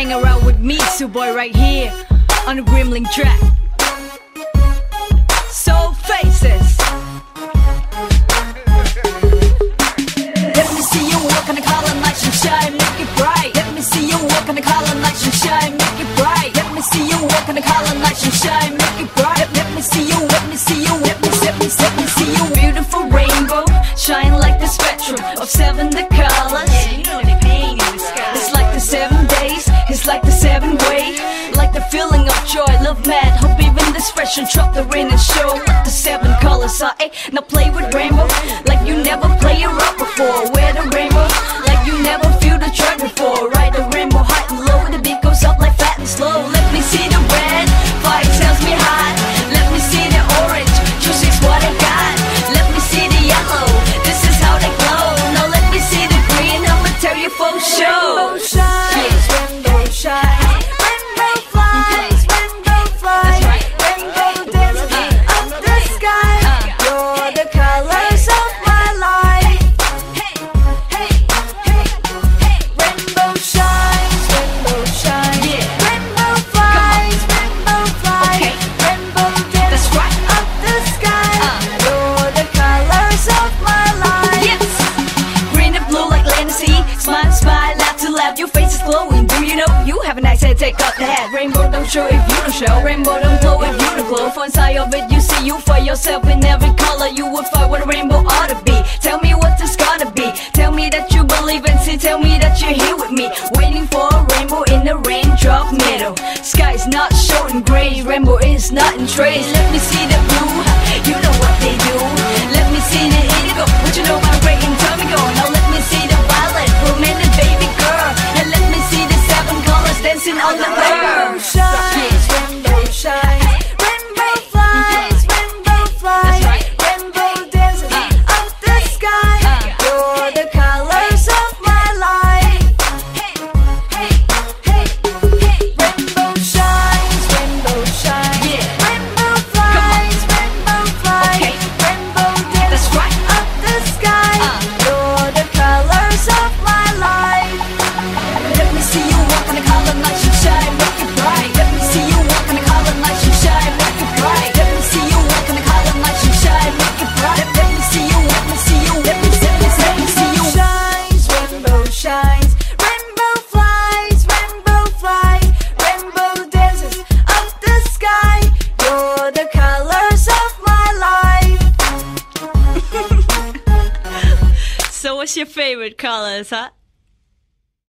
hang around with me, Suboy right here on the Gremlin track. Soul Faces. Let me see you walk on the color, light and shine, make it bright. Let me see you walk on the color, light and shine, make it bright. Let me see you walk on the color, light and shine, make it bright. Let me see you, let me see you, let me see you. Beautiful rainbow, shine like the spectrum of 7 the colors. Yeah, you know they paint in the sky. It's like the 7 days, it's like the 7 way. Like the feeling of joy, love mad, hope even this fashion drop the rain and show what the 7 colors are. Now play with rainbow, like you never play a rock before. Wear the rainbow, like you never feel the joy before. Ride the rainbow high and low, the beat goes up like fat and slow. Let me see the red, fire tells me hot. Let me see the orange, juice is what I got. Let me see the yellow, this is how they glow. Now let me see the green, I'ma tell you for sure. Rainbow shines, rainbow shine, rainbow flies, rainbow flies, rainbow dances up the sky. You're the colors of my life. Rainbow shines, rainbow shines, rainbow flies, rainbow flies, rainbow dances up the sky. You're the colors of my life. Yes, green and blue like land and sea. Smile, smile, laugh to laugh, your face is glowing. Do you know you have a nice head? Take off the hat. Rainbow don't show if you don't show. Rainbow don't glow if you don't glow. For inside of it, you see you for yourself in every color. You would find what a rainbow ought to be. Tell me what this gotta be. Tell me that you believe and see. Tell me that you're here with me, waiting for a rainbow in the raindrop middle. Sky's not showing gray. Rainbow is not in trace. Let me see the blue. You know what they do. Let me see the indigo. What you know about gray and Tomigo? Now let me see the violet, romantic baby girl. And let me see the 7 colors dancing on the Rainbow bird. shines, rainbow shines, rainbow flies, rainbow flies, rainbow dances up the sky. You're the colors of my life. Rainbow shines, rainbow shines, rainbow flies, rainbow flies, rainbow dances up the sky. You're the colors of my life. Let me see you walk on the color, light and shine, make it bright. Let me see you walk on the color, light and shine, make it bright. Let me see you walk on the color, light and shine, make it bright. Let me see you, let me see you, let me see you. Shines, rainbow shines, rainbow flies, rainbow flies, rainbow dances up the sky. You're the colors of my life. So what's your favorite colors, huh?